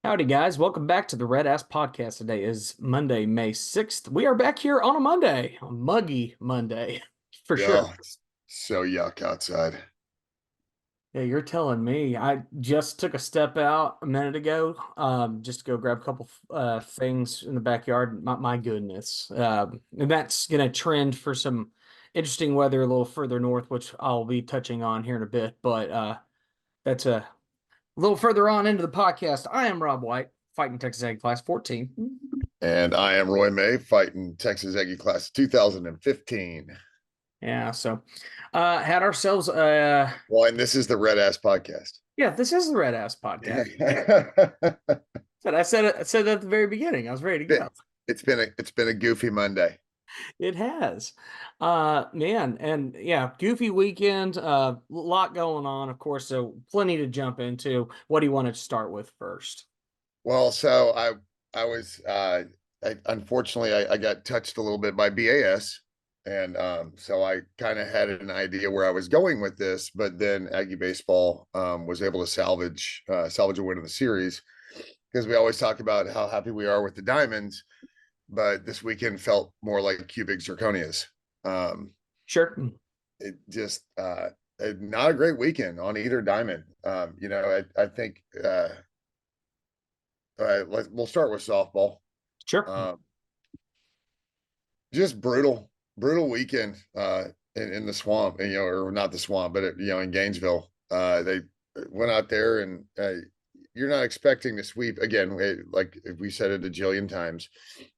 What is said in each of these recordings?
Howdy, guys. Welcome back to the RedAss podcast. Today is Monday, May 6th. We are back here on a Monday, a muggy Monday, for sure. Oh, it's so yuck outside. Yeah, you're telling me. I just took a step out a minute ago, just to go grab a couple things in the backyard. My goodness. And that's going to trend for some interesting weather a little further north, which I'll be touching on here in a bit. But that's a little further on into the podcast. I am Rob White, fighting Texas Ag Class 14. And I am Roy May, fighting Texas Aggie Class 2015. Yeah, so had ourselves Well, and this is the RedAss podcast. yeah, this is the Red Ass podcast. I said that at the very beginning. I was ready to go. It's been a goofy Monday. It has. Man, and yeah, goofy weekend, lot going on, of course, so plenty to jump into. What do you want to start with first? Well, so I was unfortunately I got touched a little bit by BAS. And so I kind of had an idea where I was going with this, but then Aggie baseball was able to salvage a win in the series, because we always talk about how happy we are with the Diamonds, but this weekend felt more like cubic zirconias. Sure. It just not a great weekend on either diamond. I think we'll start with softball. Sure. Just brutal weekend in the swamp, and or not the swamp, but in Gainesville. They went out there, and you're not expecting to sweep again. Like we said it a jillion times,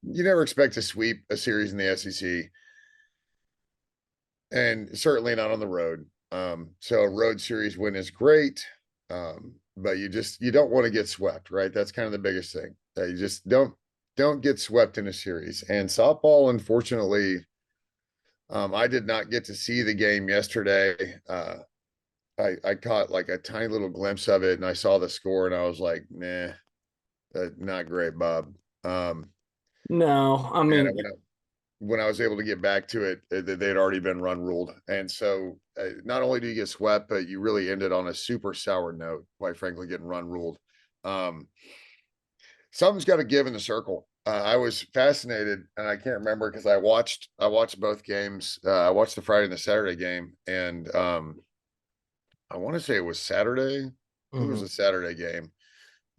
you never expect to sweep a series in the SEC, and certainly not on the road. So a road series win is great, but you don't want to get swept, right? That's kind of the biggest thing. You just don't get swept in a series. And softball, unfortunately, I did not get to see the game yesterday. I caught like a tiny little glimpse of it, and I saw the score, and I was like, nah, not great, Bob. No, I And mean, when I was able to get back to it, they'd already been run ruled. And so not only do you get swept, but you really ended on a super sour note, quite frankly, getting run ruled. Something's got to give in the circle. I was fascinated, and I can't remember because I watched both games. I watched the Friday and the Saturday game, and I want to say it was Saturday. I think it was a Saturday game.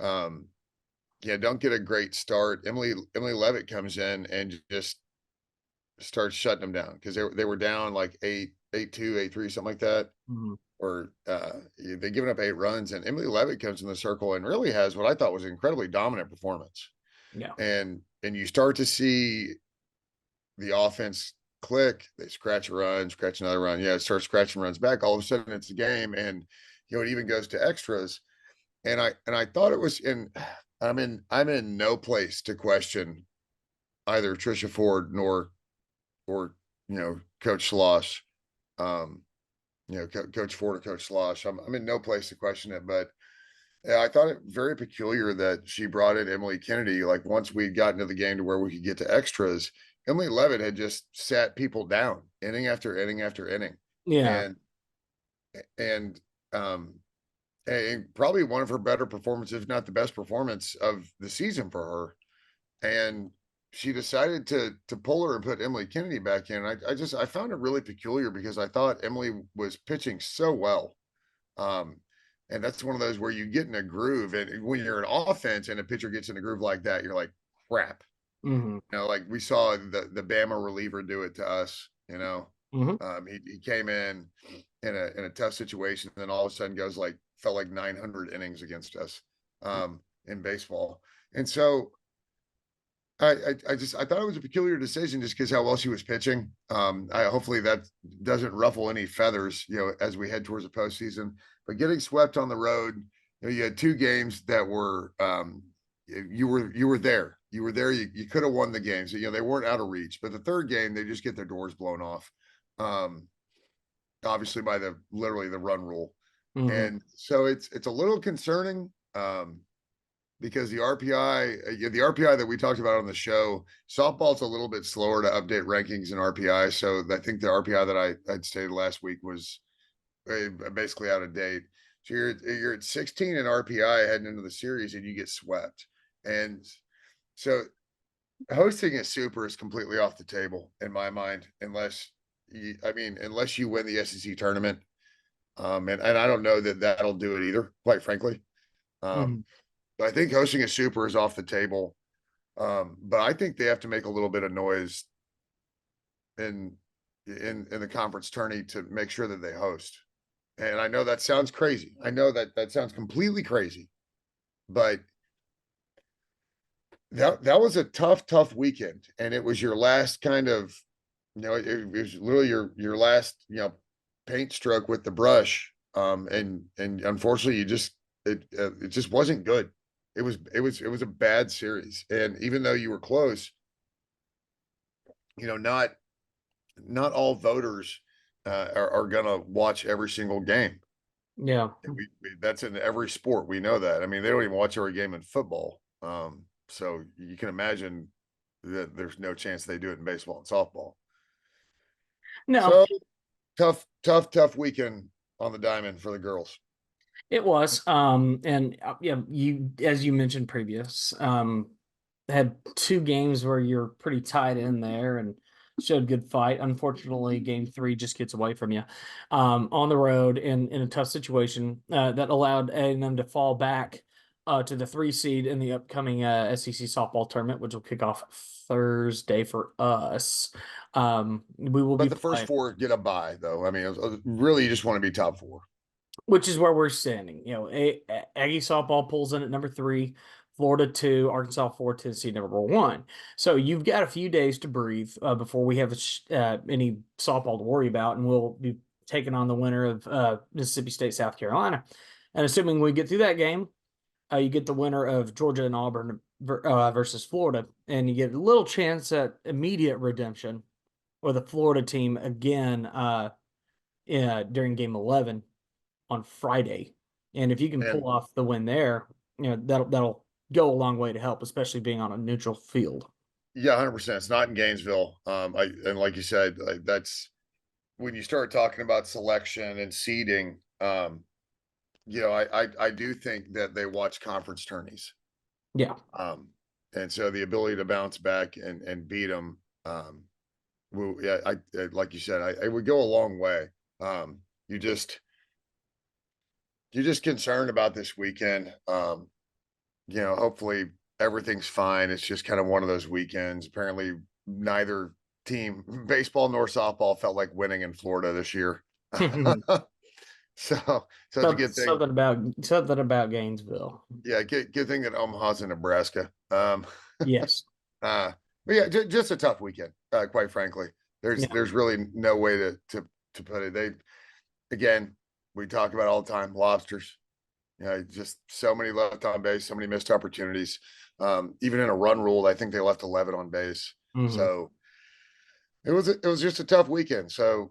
Yeah, don't get a great start. Emily Levitt comes in and just starts shutting them down, because they were down like 8-2, 8-3, something like that. Or they given up 8 runs, and Emily Levitt comes in the circle and really has what I thought was an incredibly dominant performance. yeah. And you start to see the offense click. They scratch a run, scratch another run. Yeah, it starts scratching runs back. All of a sudden, it's a game, and it even goes to extras. And I thought it was in. I'm in no place to question either Trisha Ford or Coach Slosh. Coach Ford or Coach Slosh. I'm in no place to question it, but yeah, I thought it very peculiar that she brought in Emily Kennedy. Like, once we'd gotten to the game to where we could get to extras, Emily Levitt had just sat people down inning after inning after inning. Yeah. And and and probably one of her better performances, if not the best performance of the season for her. And she decided to pull her and put Emily Kennedy back in. I found it really peculiar, because I thought Emily was pitching so well. And that's one of those where you get in a groove, and when you're an offense and a pitcher gets in a groove like that, you're like, crap. Like we saw the Bama reliever do it to us. He came in a tough situation, and then all of a sudden felt like 900 innings against us in baseball. And so I thought it was a peculiar decision, just because how well she was pitching. Hopefully that doesn't ruffle any feathers, as we head towards the postseason. But getting swept on the road, you had 2 games that were you were there. You were there. You could have won the games. They weren't out of reach. But the third game, they just get their doors blown off. Obviously by literally the run rule. And so it's a little concerning. Because the RPI that we talked about on the show, softball's a little bit slower to update rankings in RPI. So I think the RPI that I'd stated last week was basically out of date. So you're at 16 in RPI heading into the series, and you get swept. And so hosting a super is completely off the table in my mind, unless you win the SEC tournament. And I don't know that that'll do it either, quite frankly. Um, Mhm. I think hosting a super is off the table. But I think they have to make a little bit of noise in in the conference tourney to make sure that they host. And I know that sounds crazy. I know that that sounds completely crazy, but that was a tough weekend, and it was your last kind of, it was literally your last, paint stroke with the brush. And unfortunately, it just wasn't good. It was a bad series, and even though you were close, not all voters are gonna watch every single game. Yeah. And that's in every sport. We know that. I mean, they don't even watch every game in football. So you can imagine that there's no chance they do it in baseball and softball. No, So tough weekend on the diamond for the girls. it was. And yeah, you, as you mentioned previous, had two games where you're pretty tied in there and showed good fight. Unfortunately, game three just gets away from you, on the road in a tough situation, that allowed A&M to fall back, to the 3 seed in the upcoming, SEC softball tournament, which will kick off Thursday for us. We will be But the first playing, four get a bye, though. I mean, really, you just want to be top four. which is where we're standing. Aggie softball pulls in at number three, Florida two, Arkansas four, Tennessee number one. So you've got a few days to breathe, before we have any softball to worry about, and we'll be taking on the winner of, Mississippi State, South Carolina. And assuming we get through that game, you get the winner of Georgia and Auburn, versus Florida, and you get a little chance at immediate redemption with a Florida team again, during game 11 on Friday. And if you can And pull off the win there, that'll go a long way to help, especially being on a neutral field. yeah, 100%. It's not in Gainesville. And like you said, that's when you start talking about selection and seeding. I do think that they watch conference tourneys. Yeah. Um, and so the ability to bounce back and beat them, yeah, like you said, I would go a long way. Um, you just you're just concerned about this weekend. Hopefully everything's fine. It's just kind of one of those weekends. Apparently, neither team, baseball nor softball, felt like winning in Florida this year. So it's a good thing. Something about Gainesville. Yeah, good thing that Omaha's in Nebraska. Yes. Uh, but yeah, just a tough weekend, quite frankly. Yeah. There's really no way to put it. Again, we talk about all the time, lobsters. Just so many left on base, so many missed opportunities. Even in a run rule, I think they left 11 on base. Hmm. So it was just a tough weekend. So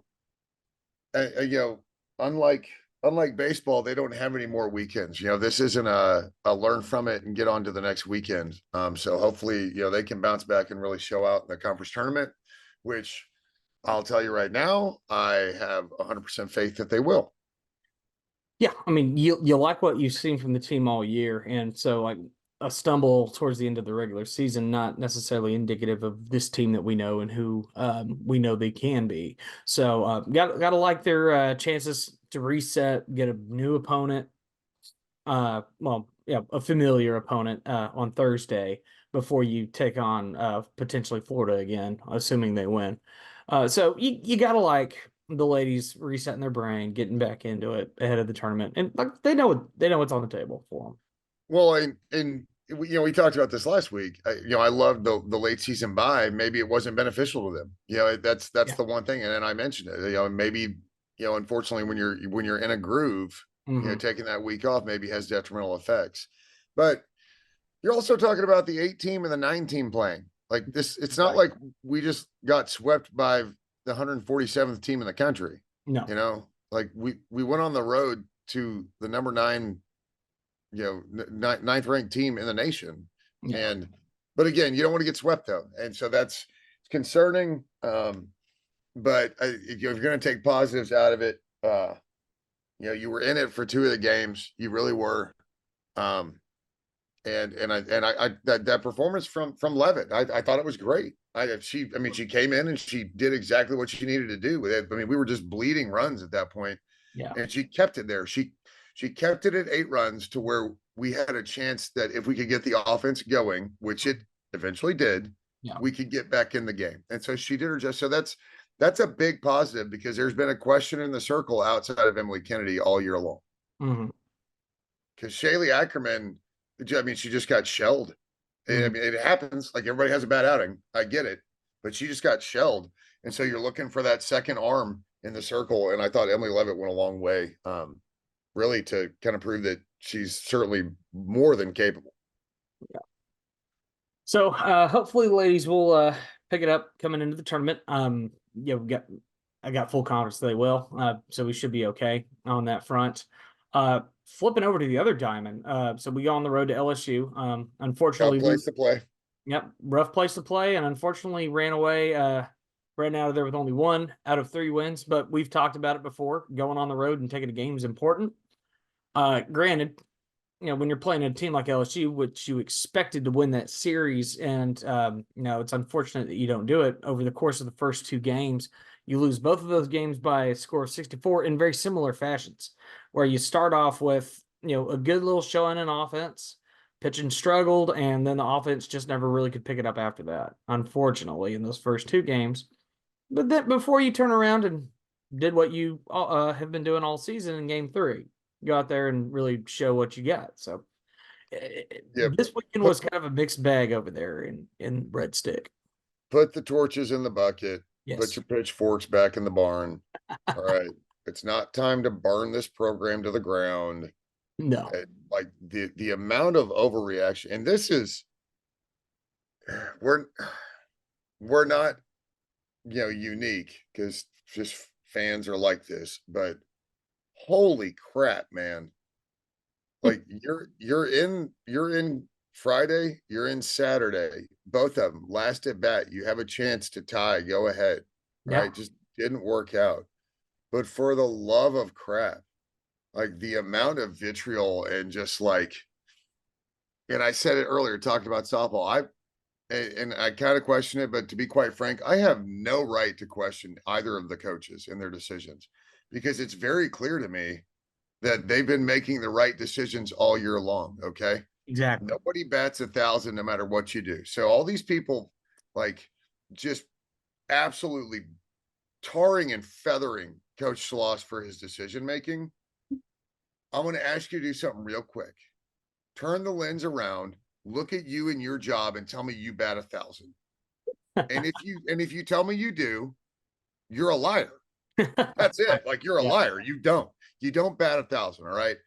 you know, unlike baseball, they don't have any more weekends. This isn't a learn from it and get on to the next weekend. So hopefully, they can bounce back and really show out in the conference tournament, which I'll tell you right now, I have 100% faith that they will. Yeah, I mean, you like what you've seen from the team all year, and so like a stumble towards the end of the regular season, not necessarily indicative of this team that we know and who, we know they can be. So, got to like their, chances to reset, get a new opponent, well, yeah, a familiar opponent, on Thursday before you take on, potentially Florida again, assuming they win. So you gotta like the ladies resetting their brain, getting back into it ahead of the tournament, and like they know what's on the table for them. Well, and we talked about this last week. I love the late season buy. Maybe it wasn't beneficial to them. That's Yeah. the one thing. And then I mentioned it. Maybe unfortunately, when you're in a groove, Hmm. taking that week off maybe has detrimental effects. But you're also talking about the 8 team and the 9 team playing like this. It's not Right. like we just got swept by the 147th team in the country. No. Like we went on the road to the number nine, ninth ranked team in the nation. Yeah. And but again, you don't want to get swept though, and so that's concerning. But if you're going to take positives out of it, You were in it for two of the games. You really were. Um, and I that performance from Levitt, I thought it was great. I mean, she came in and she did exactly what she needed to do with it. I mean, we were just bleeding runs at that point, Yeah. and she kept it there. She kept it at 8 runs to where we had a chance that if we could get the offense going, which it eventually did, Yeah. we could get back in the game. And so she did her just so that's a big positive because there's been a question in the circle outside of Emily Kennedy all year long. Hmm. Because Shaylee Ackerman, I mean, she just got shelled. I Hmm. mean, it happens. Like everybody has a bad outing. I get it, but she just got shelled, and so you're looking for that second arm in the circle. And I thought Emily Levitt went a long way, really, to kind of prove that she's certainly more than capable. So hopefully the ladies will pick it up coming into the tournament. Yeah, I got full confidence they will. So we should be okay on that front. Flipping over to the other diamond. So we go on the road to LSU. Tough Unfortunately, place to play. yep, rough place to play, and unfortunately ran away. Ran out of there with only 1 out of 3 wins. But we've talked about it before. Going on the road and taking a game is important. Granted, when you're playing a team like LSU, which you expected to win that series, and it's unfortunate that you don't do it over the course of the first 2 games. You lose both of those games by a score of 64 in very similar fashions, where you start off with a good little showing in offense, pitching struggled, and then the offense just never really could pick it up after that. Unfortunately, in those first 2 games, but then before you turn around and did what you have been doing all season in Game 3, go out there and really show what you got. So Yeah, this weekend put was kind of a mixed bag over there in Red Stick. put the torches in the bucket. Put Yes. your pitchforks back in the barn. All right, it's not time to burn this program to the ground. No. Like the amount of overreaction, and this is we're we're not unique because just fans are like this, but holy crap, man. Like you're in Friday, you're in Saturday, both of them last at bat. You have a chance to tie, go ahead. All Yeah. right, just didn't work out. But for the love of crap, like the amount of vitriol and just like, and I said it earlier, talking about softball. And I kind of question it, but to be quite frank, I have no right to question either of the coaches and their decisions because it's very clear to me that they've been making the right decisions all year long. Okay. Exactly. Nobody bats 1,000 no matter what you do. So all these people like just absolutely tarring and feathering Coach Schloss for his decision making. I'm going to ask you to do something real quick. Turn the lens around, look at you and your job, and tell me you bat 1,000. And if you tell me you do, you're a liar. That's it. Like you're a Yeah. liar. You don't bat 1,000. All right.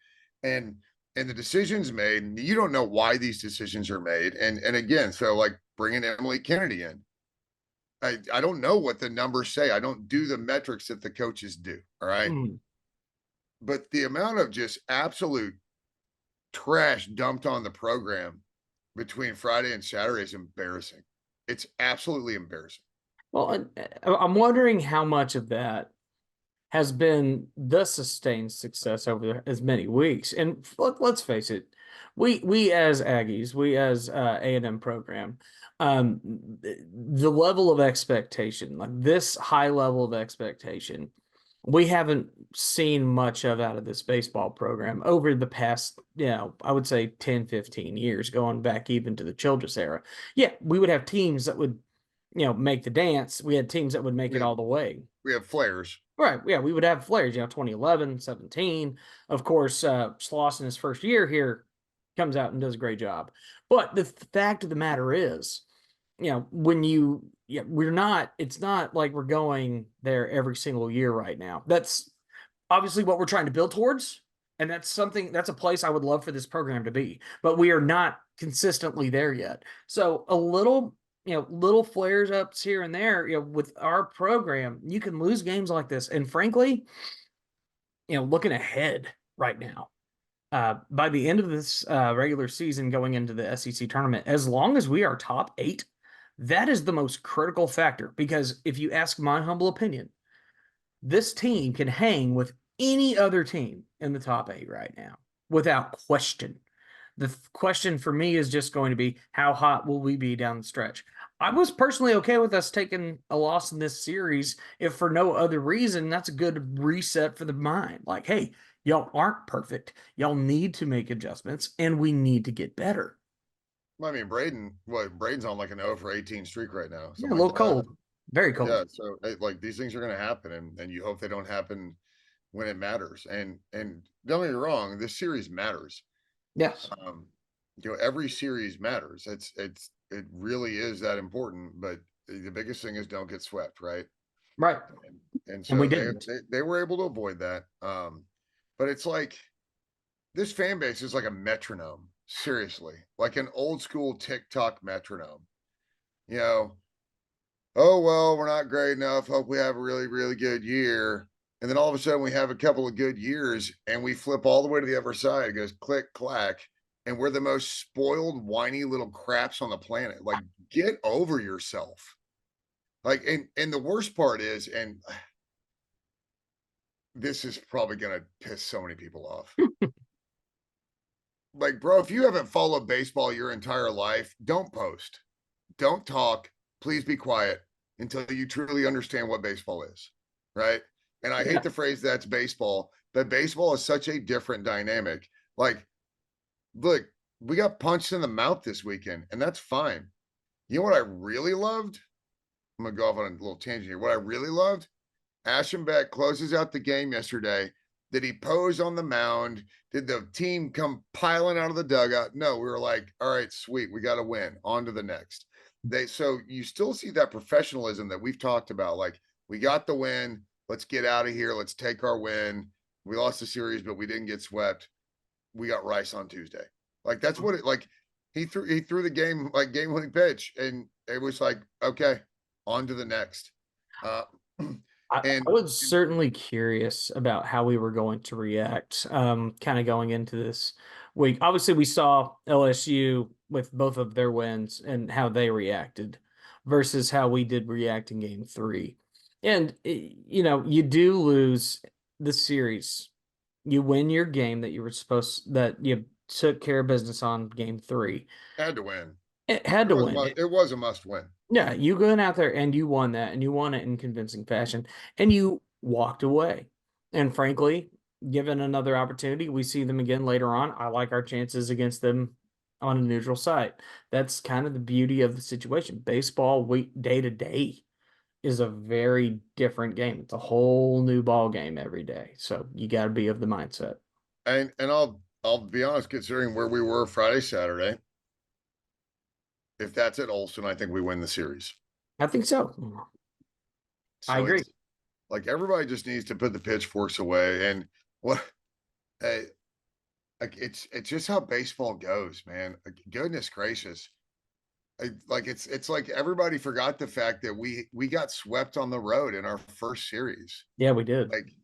And and the decisions made, you don't know why these decisions are made. And again, so like bringing Emily Kennedy in, I don't know what the numbers say. I don't do the metrics that the coaches do. All right. Mm. But the amount of just absolute trash dumped on the program between Friday and Saturday is embarrassing. It's absolutely embarrassing. Well, I'm wondering how much of that has been the sustained success over as many weeks. And let's face it, we as Aggies, we as A&M program, um, the level of expectation, like this high level of expectation, we haven't seen much of out of this baseball program over the past, I would say 10, 15 years, going back even to the Childress era. Yeah, we would have teams that would, make the dance. We had teams that would make We it have all the way. we have flares. Right. Yeah, we would have flares, 2011, 17. Of course, Sloss in his first year here comes out and does a great job. But the fact of the matter is, when it's not like we're going there every single year right now. That's obviously what we're trying to build towards. And that's a place I would love for this program to be. But we are not consistently there yet. So a little flares ups here and there, with our program, you can lose games like this. And frankly, looking ahead right now, by the end of this regular season going into the SEC tournament, as long as we are top 8, that is the most critical factor. Because if you ask my humble opinion, this team can hang with any other team in the top 8 right now, without question. The question for me is just going to be how hot will we be down the stretch? I was personally okay with us taking a loss in this series if for no other reason. That's a good reset for the mind. Like, hey, y'all aren't perfect. Y'all need to make adjustments and we need to get better. Well, I mean, Braden's on like an 0 for 18 streak right now, Yeah, a something like little that. cold. Very cold. Yeah, so like these things are going to happen, and you hope they don't happen when it matters. And don't get me wrong, this series matters. Yes. Um, every series matters. It really is that important. But the biggest thing is don't get swept, right? Right. And And we so didn't. they were able to avoid that. But it's like this fan base is like a metronome, seriously, like an old school TikTok metronome. You know, oh well, we're not great enough. Hope we have a really, really good year. And then all of a sudden we have a couple of good years and we flip all the way to the other side. It goes click, clack. And we're the most spoiled, whiny little craps on the planet. Like, get over yourself. Like, and the worst part is, and this is probably gonna piss so many people off. Like, bro, if you haven't followed baseball your entire life, don't post. Don't talk. Please be quiet until you truly understand what baseball is. Right. And I hate Yeah. the phrase that's baseball, but baseball is such a different dynamic. Like, look, we got punched in the mouth this weekend, and that's fine. You know what I really loved? I'm gonna go off on a little tangent here. What I really loved, Ashenbeck closes out the game yesterday. Did he pose on the mound? Did the team come piling out of the dugout? No, we were like, all right, sweet, we got to win. On to the next. So you still see that professionalism that we've talked about. Like, we got the win. Let's get out of here. Let's take our win. We lost the series, but we didn't get swept. We got Rice on Tuesday. Like, that's what it like. He threw the game winning pitch, and it was like, okay, on to the next. Uh, I and was certainly curious about how we were going to react, kind of going into this week. Obviously, we saw LSU with both of their wins and how they reacted versus how we did react in game three. And, you do lose the series. You win your game that you were that you took care of business on game three. had to win. It had to win. It was a must win. Yeah, you went out there and you won that, and you won it in convincing fashion, and you walked away. And frankly, given another opportunity, we see them again later on. I like our chances against them on a neutral site. That's kind of the beauty of the situation. Baseball, week day to day, is a very different game. It's a whole new ball game every day. So you got to be of the mindset. And I'll be honest, considering where we were Friday, Saturday, if that's at Olson, I think we win the series. I think so. I So agree. it's like everybody just needs to put the pitchforks away. And what uh, like it's just how baseball goes, man. Like, goodness gracious. It's like everybody forgot the fact that we got swept on the road in our first series. Yeah, we did. Like,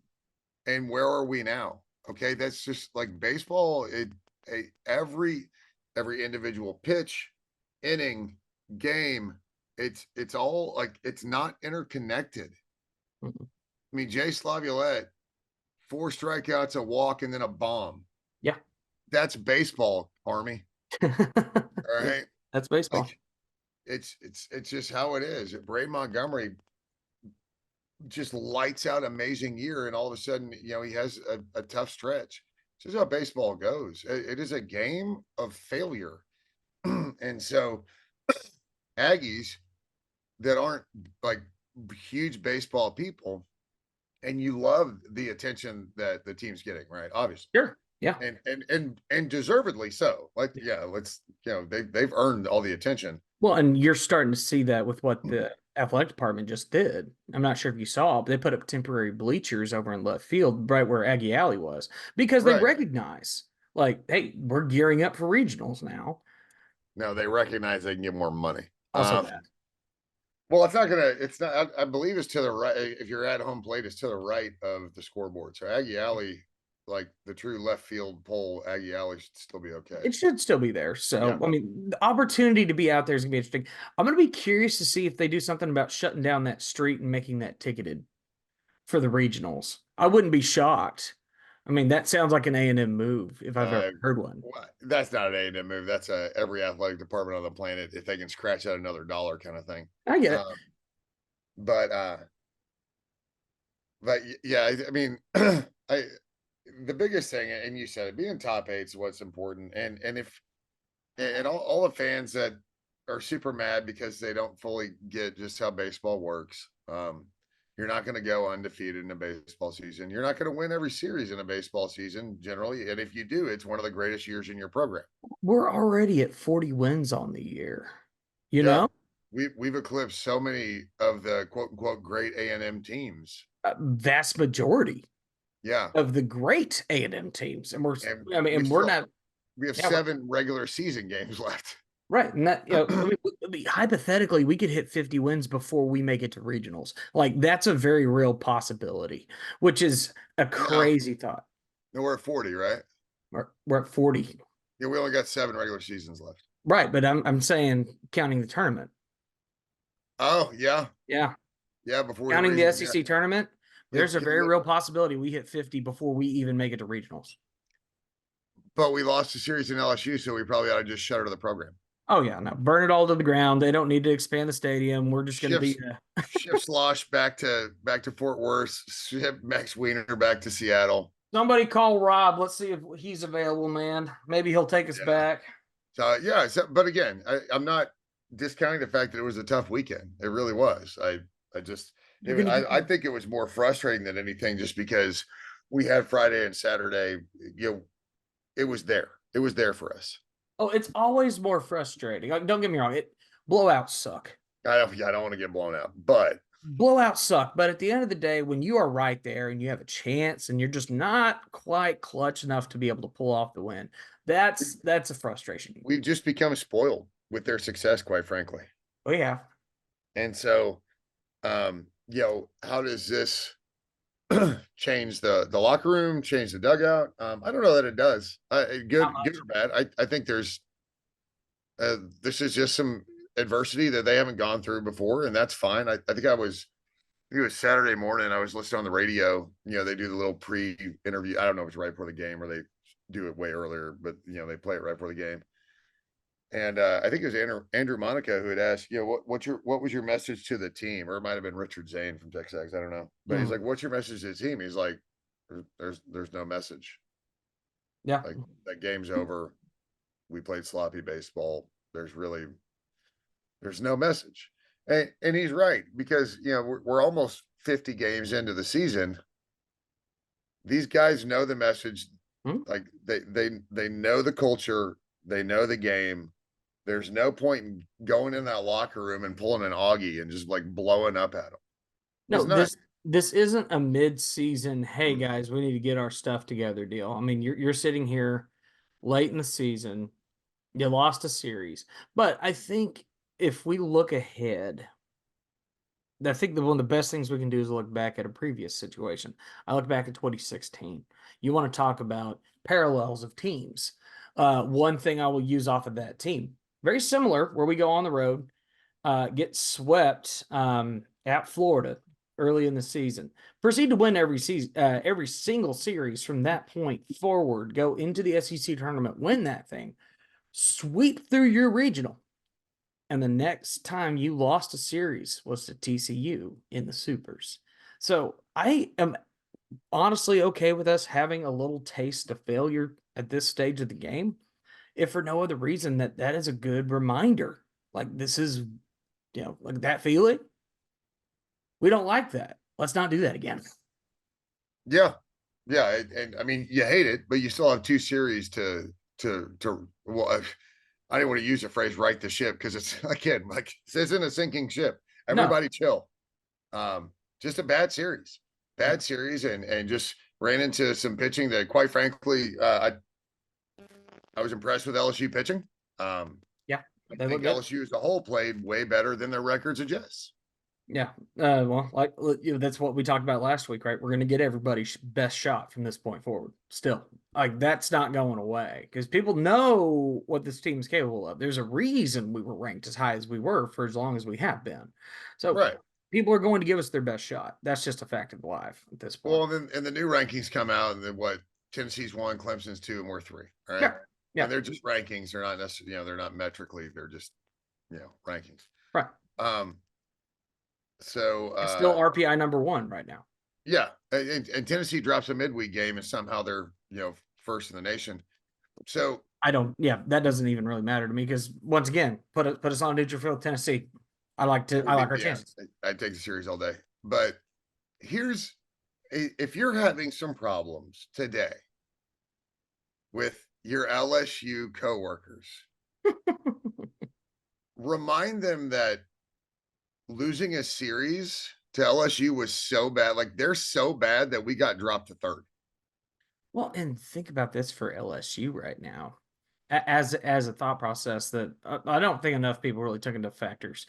and where are we now? Okay, that's just like baseball. Every individual pitch, inning, game, it's all like it's not interconnected. Mhm. I mean, Jay Slaviolette, 4 strikeouts, a walk, and then a bomb. Yeah. That's baseball, Army. All Yeah, right, that's baseball. like it's just how it is. Bray Montgomery just lights out amazing year, and all of a sudden, he has a tough stretch. This is how baseball goes. It is a game of failure, and so Aggies that aren't like huge baseball people, and you love the attention that the team's getting, right? Obviously, Sure. Yeah. and deservedly so. Like, yeah, let's they've earned all the attention. Well, and you're starting to see that with what the athletic department just did. I'm not sure if you saw, but they put up temporary bleachers over in left field, right where Aggie Alley was, because they Right. recognize, like, hey, we're gearing up for regionals now. No, they recognize they can get more money. Also, that. Well, it's not gonna. It's not. I believe it's to the right. If you're at home plate, it's to the right of the scoreboard. So Aggie Alley, like the true left field pole, Aggie Alley should still be okay. It should still be there. So, Yeah. I mean, the opportunity to be out there is going to be interesting. I'm going to be curious to see if they do something about shutting down that street and making that ticketed for the regionals. I wouldn't be shocked. I mean, that sounds like an A&M move if I've ever Uh, heard one. that's not an A&M move. That's a every athletic department on the planet if they can scratch out another dollar kind of thing. I get it. Um, but yeah, I mean, I the biggest thing, and you said it, being top eight is what's important, and if and all the fans that are super mad because they don't fully get just how baseball works. You're not going to go undefeated in a baseball season. You're not going to win every series in a baseball season generally, and if you do, it's one of the greatest years in your program. We're already at 40 wins on the year. You Yeah, know, we've eclipsed so many of the quote unquote great A&M teams. a vast majority Yeah, of the great A&M teams, and and I mean, we and we're still not. we have Yeah, 7 regular season games left. right. And that, I mean, hypothetically, we could hit 50 wins before we make it to regionals. Like, that's a very real possibility, which is a Yeah, crazy thought. no, we're at 40, right? We're at 40. Yeah, we only got 7 regular seasons left. Right. But I'm saying counting the tournament. Oh yeah, Yeah. yeah. Before we Counting the reason, yeah, SEC tournament, there's a yeah, very real possibility we hit 50 before we even make it to regionals. but we lost the series in LSU, so we probably ought to just shutter the program. Oh, yeah. No, burn it all to the ground. They don't need to expand the stadium. We're just going to be. Ships ship Slosh back to Fort Worth. Ship Max Wiener back to Seattle. Somebody call Rob. Let's see if he's available, man. Maybe he'll take us Yeah. back. So yeah. So, but again, I'm not discounting the fact that it was a tough weekend. It really was. I just You're going to get. I think it was more frustrating than anything, just because we had Friday and Saturday. It was there. It was there for us. Oh, it's always more frustrating. Like, don't get me wrong. Blowouts suck. I don't want to get blown out, but Blowouts suck. But at the end of the day, when you are right there and you have a chance and you're just not quite clutch enough to be able to pull off the win, that's a frustration. we've just become spoiled with their success, quite frankly. Oh yeah. And so, how does this change the locker room, change the dugout? I don't know that it does. Good or bad. I think this is just some adversity that they haven't gone through before, and that's fine. I think it was Saturday morning. I was listening on the radio. They do the little pre-interview. I don't know if it's right before the game or they do it way earlier, but they play it right before the game. And I think it was Andrew Monica who had asked, what was your message to the team? Or it might have been Richard Zane from Texas. I don't know. But he's like, what's your message to the team? He's like, there's no message. Yeah. Like, that game's over. We played sloppy baseball. There's no message. And he's right, because we're almost 50 games into the season. These guys know the message. Hmm? Like they know the culture, they know the game. There's no point in going in that locker room and pulling an Augie and just like blowing up at them. No, There's not. this isn't a mid-season, hey guys, we need to get our stuff together deal. I mean, you're sitting here late in the season. You lost a series. But I think if we look ahead, I think one of the best things we can do is look back at a previous situation. I look back at 2016. You want to talk about parallels of teams. One thing I will use off of that team, very similar, where we go on the road, get swept at Florida early in the season, proceed to win every single series from that point forward, go into the SEC tournament, win that thing, sweep through your regional. And the next time you lost a series was to TCU in the Supers. So I am honestly okay with us having a little taste of failure at this stage of the game, if for no other reason that is a good reminder. Like, this is, like that feeling. We don't like that. Let's not do that again. Yeah. Yeah. And I mean, you hate it, but you still have 2 series well, I didn't want to use the phrase right the ship, because it's again like this isn't a sinking ship. No. Everybody chill. Just a bad series, and just ran into some pitching that, quite frankly, I was impressed with LSU pitching. Yeah. I They look think good. LSU as a whole played way better than their record suggests. Yeah. Well, like, that's what we talked about last week, right? We're going to get everybody's best shot from this point forward. Still, like, that's not going away because people know what this team is capable of. There's a reason we were ranked as high as we were for as long as we have been. So, Right. people are going to give us their best shot. That's just a fact of life at this point. Well, then and the new rankings come out, and then what? Tennessee's 1, Clemson's 2, and we're 3. All right, Yeah. and Yeah. they're just rankings. They're not necessarily, they're not metrically. They're just rankings. Right. Um, so It's still RPI number one right now. yeah, and Tennessee drops a midweek game, and somehow they're first in the nation. So I don't. Yeah, that doesn't even really matter to me because once again, put us on neutral field, Tennessee. I like our yeah, chances. I take the series all day. But here's if you're having some problems today with your LSU coworkers, remind them that losing a series to LSU was so bad. Like they're so bad that we got dropped to third. Well, and think about this for LSU right now, as a thought process that I don't think enough people really took into factors.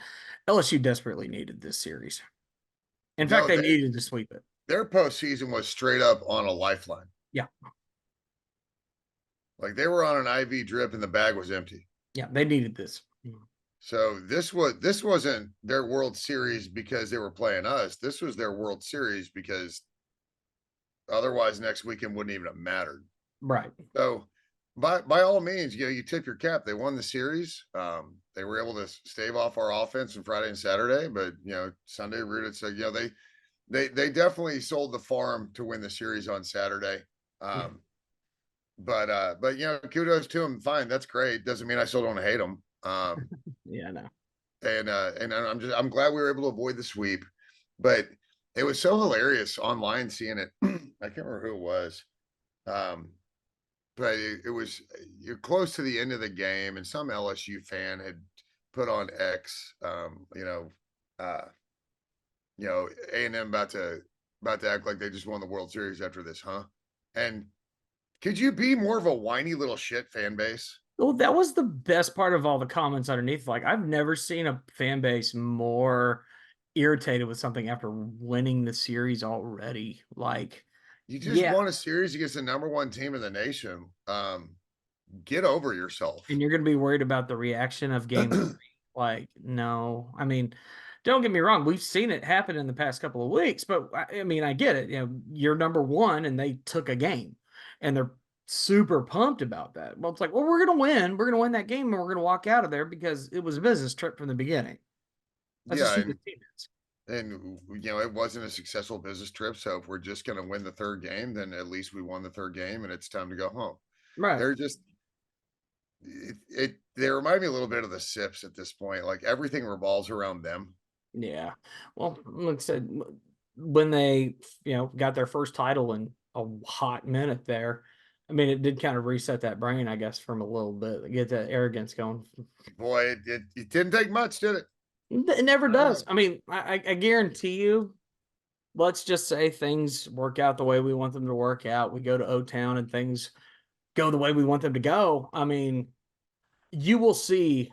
LSU desperately needed this series. In fact, No, they needed to sweep it. their postseason was straight up on a lifeline. Yeah, Like they were on an IV drip and the bag was empty. yeah, they needed this. So this wasn't their World Series because they were playing us. This was their World Series because otherwise next weekend wouldn't even have mattered. Right. So by all means, you tip your cap. They won the series. They were able to stave off our offense on Friday and Saturday, but Sunday rooted. So they definitely sold the farm to win the series on Saturday. But kudos to them. Fine, that's great. Doesn't mean I still don't hate them. Yeah, no. And I'm glad we were able to avoid the sweep, but it was so hilarious online seeing it. I can't remember who it was, but it was you're close to the end of the game, and some LSU fan had put on X, A&M about to act like they just won the World Series after this, huh? And could you be more of a whiny little shit fan base? Well, that was the best part of all the comments underneath. Like, I've never seen a fan base more irritated with something after winning the series already. Like, You just yeah, won a series against the number one team in the nation. Get over yourself. and you're going to be worried about the reaction of game three. Like, no, I mean, don't get me wrong. We've seen it happen in the past couple of weeks, but I mean, I get it. You're number one and they took a game and they're super pumped about that. Well, it's like, well, we're going to win. We're going to win that game and we're going to walk out of there because it was a business trip from the beginning. That's just Yeah, who the team is. and it wasn't a successful business trip. So if we're just going to win the third game, then at least we won the third game, and it's time to go home. Right. They're just they remind me a little bit of the Sips at this point. Like everything revolves around them. Yeah. Well, like I said, when they, got their first title in a hot minute there, I mean, it did kind of reset that brain, I guess, from a little bit, get that arrogance going. Boy, it didn't take much, did it? It never does. I mean, I guarantee you, let's just say things work out the way we want them to work out. We go to O-Town and things go the way we want them to go. I mean, you will see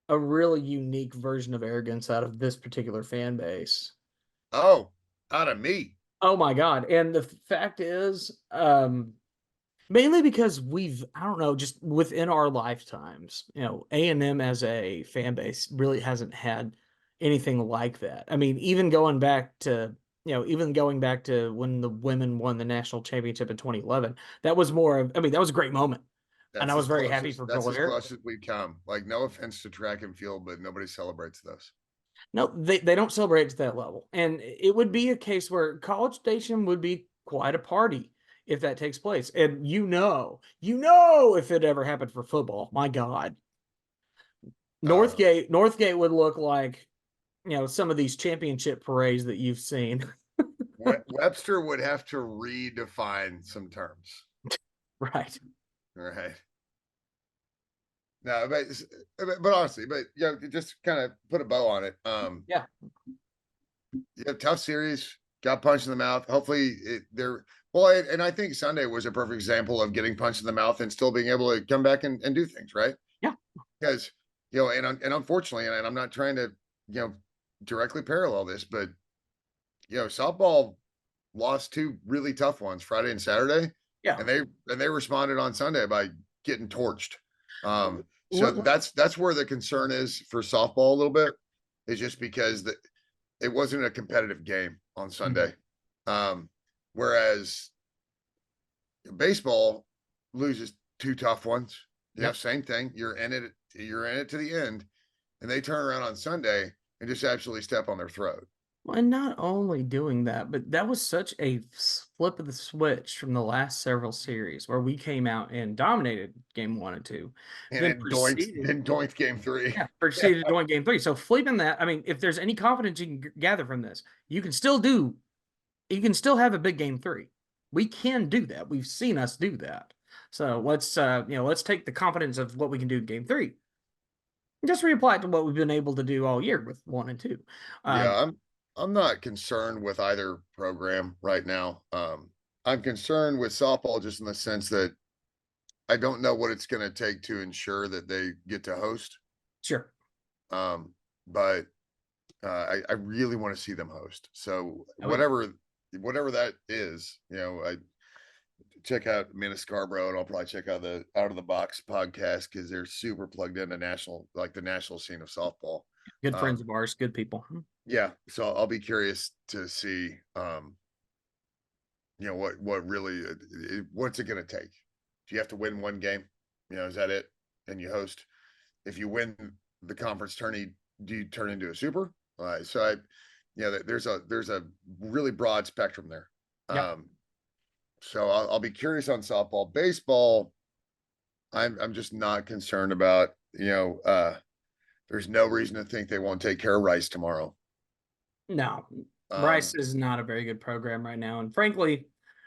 a really unique version of arrogance out of this particular fan base. Oh, out of me. Oh my God. And the fact is, mainly because I don't know, just within our lifetimes, A&M as a fan base really hasn't had anything like that. I mean, even going back to when the women won the national championship in 2011, that was that was a great moment. And I was very happy for That's as Blair. close as we've come. Like, no offense to track and field, but nobody celebrates those. No, they don't celebrate to that level. And it would be a case where College Station would be quite a party if that takes place. And if it ever happened for football, my God. Northgate would look like, some of these championship parades that you've seen. Webster would have to redefine some terms. Right. Right. No, but honestly, just kind of put a bow on it. Yeah. Tough series, got punched in the mouth. Hopefully and I think Sunday was a perfect example of getting punched in the mouth and still being able to come back and do things, right? Yeah. Because, and unfortunately, and I'm not trying to, directly parallel this, but, softball lost two really tough ones Friday and Saturday. Yeah. And they responded on Sunday by getting torched. So that's where the concern is for softball a little bit, is just because it wasn't a competitive game on Mhm. Sunday. Whereas baseball loses two tough ones. Yep. Same thing. You're in it to the end, and they turn around on Sunday and just absolutely step on their throat. Well, and not only doing that, but that was such a flip of the switch from the last several series where we came out and dominated game one and two, And then it proceeded, doinked game three. yeah, Yeah. proceeded to win game three. So flipping that, I mean, if there's any confidence you can gather from this, you can still do, you can still have a big game three. We can do that. We've seen us do that. So let's take the confidence of what we can do in game three and just reapply it to what we've been able to do all year with one and two. Yeah, Um, I'm not concerned with either program right now. I'm concerned with softball just in the sense that I don't know what it's going to take to ensure that they get to host. sure. Um, but I really want to see them host. So Oh yeah. whatever that is, I check out Mina Scarborough, and I'll probably check out the Out of the Box podcast because they're super plugged into the national scene of softball. Good friends Um, of ours, good people. yeah, so I'll be curious to see, what really, what's it going to take? Do you have to win one game? Is that it? And you host. If you win the conference tourney, do you turn into a super? So there's a really broad spectrum there. Yep. So I'll be curious on softball, baseball. I'm just not concerned about. There's no reason to think they won't take care of Rice tomorrow. No, Um, Rice is not a very good program right now. And frankly,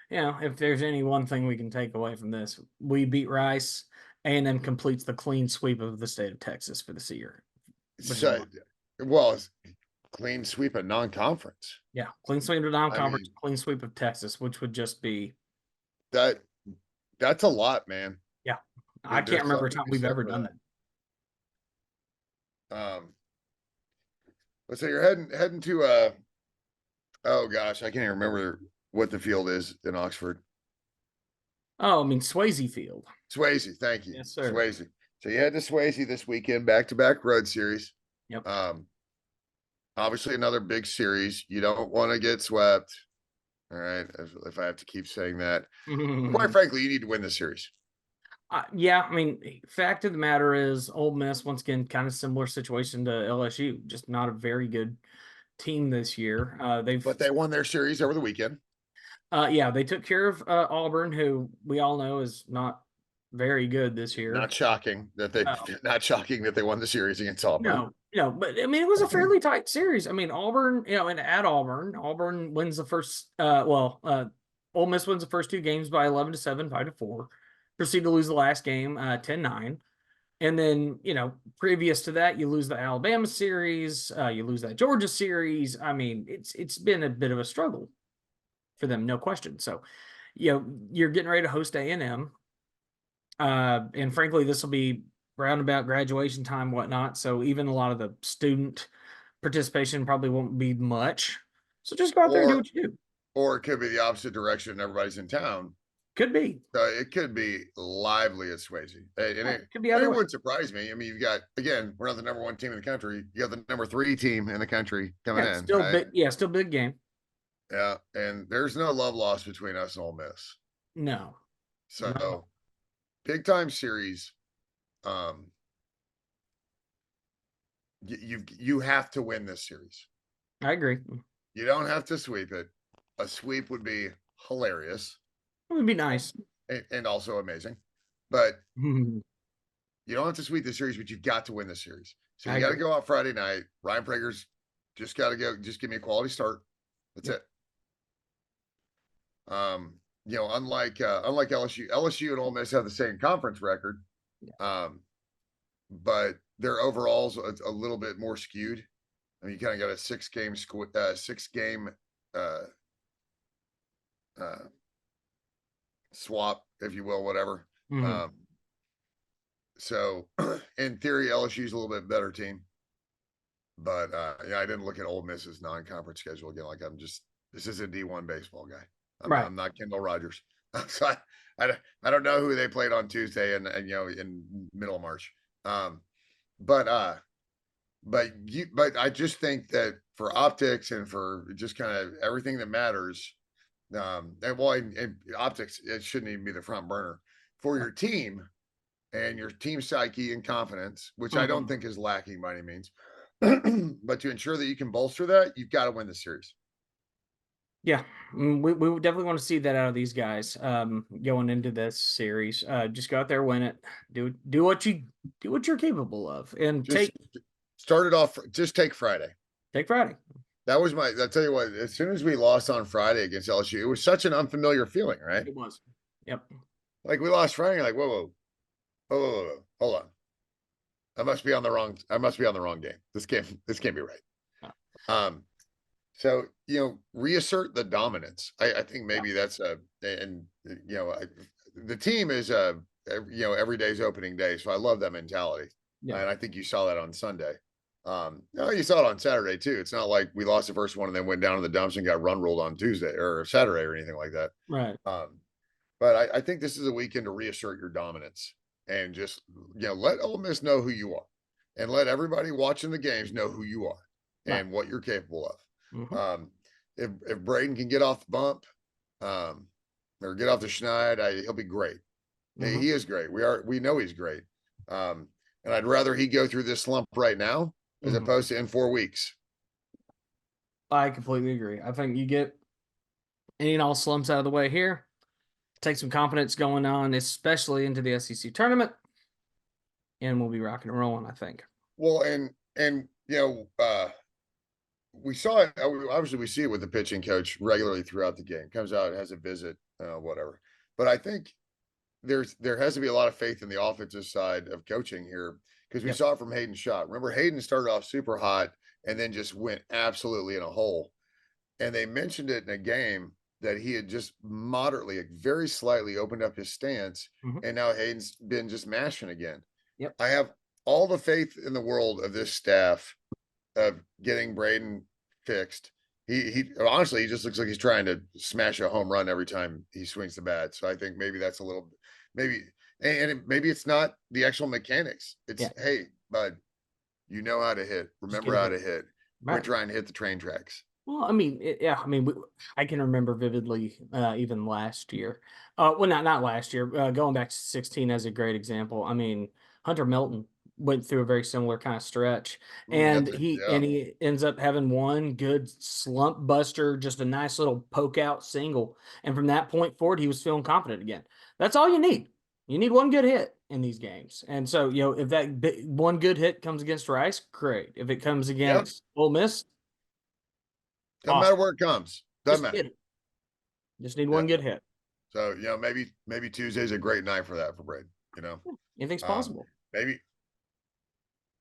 if there's any one thing we can take away from this, we beat Rice. A&M completes the clean sweep of the state of Texas for this year, which is so, well, it's clean sweep of non-conference. yeah, clean sweep of I non-conference, mean clean sweep of Texas, which would just be that that's a lot, man. yeah. I can't There's remember a something to time be we've said ever for done that. that. Let's say you're heading to oh gosh, I can't even remember what the field is in Oxford. Oh, I mean Swayze Field. Swayze, thank you. Yes, sir. Swayze. So you head to Swayze this weekend, back-to-back road series. Yep. Um, Obviously another big series. You don't want to get swept. All right. If I have to keep saying that. Quite frankly, you need to win the series. Yeah, I mean, fact of the matter is, Ole Miss once again, kind of similar situation to LSU, just not a very good team this year. But they won their series over the weekend. Yeah, they took care of Auburn, who we all know is not very good this year. Not shocking that they No, not shocking that they won the series against Auburn. but I mean, it was a fairly tight series. I mean, Auburn, and at Auburn wins the first. Ole Miss wins the first two games by 11-7, 5-4. Proceed to lose the last game, 10-9. And then, previous to that, you lose the Alabama series, you lose that Georgia series. I mean, it's been a bit of a struggle for them, no question. So, you're getting ready to host A&M. And frankly, this will be roundabout graduation time, whatnot. So even a lot of the student participation probably won't be much. So just go out there and do Or what you do. or it could be the opposite direction. Everybody's in town. Could be. It could be lively at Swayze, and Yeah, it, could be and either it way. wouldn't surprise me. I mean, you've got again, we're not the number one team in the country. You got the number three team in the country coming Yeah, in, still right? big. Yeah, still big game. Yeah, and there's no love lost between us and Ole Miss. No, no, So big time series. Um, you have to win this series. I agree. You don't have to sweep it. A sweep would be hilarious It would be nice. and also amazing, but you don't have to sweep the series, but you've got to win the series. So I you got to agree. go out Friday night. Ryan Prager's just got to go. Just give me a quality start. That's Yep. it. Unlike LSU and Ole Miss have the same conference record, Yeah. um, but their overalls a little bit more skewed. I mean, you kind of got a six game uh, uh, swap, if you will, whatever. Mhm. So in theory, LSU's a little bit better team, but I didn't look at Ole Miss's non-conference schedule again. Like this is a D1 baseball guy. Right. I'm not Kendall Rogers, so I don't know who they played on Tuesday and in middle of March. Um, but I just think that for optics and for just kind of everything that matters. And well, and optics, it shouldn't even be the front burner for your team and your team psyche and confidence, which I don't Mhm. think is lacking by any means. But to ensure that you can bolster that, you've got to win the series. Yeah, we would definitely want to see that out of these guys going into this series. Just go out there, win it, do what you do what you're capable of, and Just start it off. Just take Friday. take Friday. That was my. I'll tell you what. As soon as we lost on Friday against LSU, it was such an unfamiliar feeling, right? It was. Yep. Like we lost Friday, like whoa, hold on. I must be on the wrong. I must be on the wrong game. This can't be right. Uh, Um, so reassert the dominance. I think Yeah. maybe that's and the team is every day's opening day. So I love that mentality, Yeah. and I think you saw that on Sunday. No, you saw it on Saturday too. It's not like we lost the first one and then went down in the dumps and got run ruled on Tuesday or Saturday or anything like that. Right. Um, but I think this is a weekend to reassert your dominance and just let Ole Miss know who you are, and let everybody watching the games know who you are Right. and what you're capable of. Hmm. If Braden can get off the bump, um, or get off the schneid, he'll be great. Hmm. He is great. We know he's great. Um, and I'd rather he go through this slump right now as Hmm. opposed to in 4 weeks. I completely agree. I think you get any and all slumps out of the way here, take some confidence going on, especially into the SEC tournament, and we'll be rocking and rolling. I think. Well, and we saw it. Obviously, we see it with the pitching coach regularly throughout the game. Comes out, has a visit, whatever. But I think there has to be a lot of faith in the offensive side of coaching here because we Yep. saw it from Hayden Shot. Remember, Hayden started off super hot and then just went absolutely in a hole. And they mentioned it in a game that he had just moderately, like, very slightly opened up his stance, Hmm. and now Hayden's been just mashing again. Yep. I have all the faith in the world of this staff of getting Braden fixed. He honestly, he just looks like he's trying to smash a home run every time he swings the bat. So I think maybe that's a little maybe maybe it's not the actual mechanics. It's, Yeah. hey, bud, you know how to hit. Just Remember get a how hit. to hit. Quit Right. trying to hit the train tracks. Well, I mean, yeah, I mean, I can remember vividly, even last year. Well, not last year. Going back to 16 as a great example. I mean, Hunter Milton went through a very similar kind of stretch, and Yeah. he ends up having one good slump buster, just a nice little poke out single, and from that point forward, he was feeling confident again. That's all you need. You need one good hit in these games, and so if that one good hit comes against Rice, great. If it comes Yeah. against Ole Miss, Doesn't matter awesome. where it comes. Doesn't Just matter. get it. Just need Yeah. one good hit. So maybe Tuesday's a great night for that for Braden. You know, Anything's um, possible. maybe